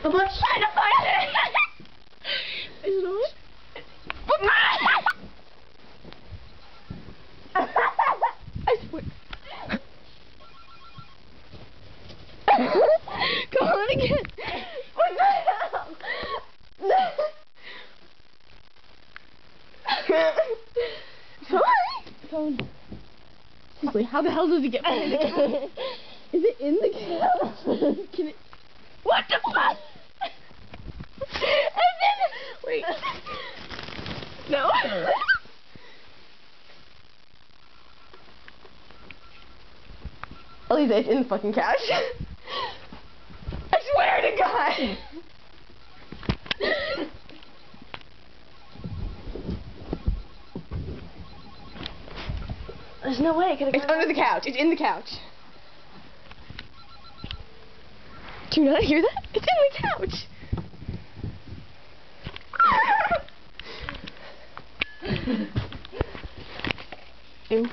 I'm like trying to find it. Is it on? I swear. Come on again. What the hell? Sorry. Phone. Seriously, how the hell does it get behind the couch? Is it in the couch? Can it? What the fuck? Wait. No. Elisa, it's in the fucking couch. I swear to God. There's no way. It's under the couch. It's in the couch. Do you not hear that? It's in the couch. Ew.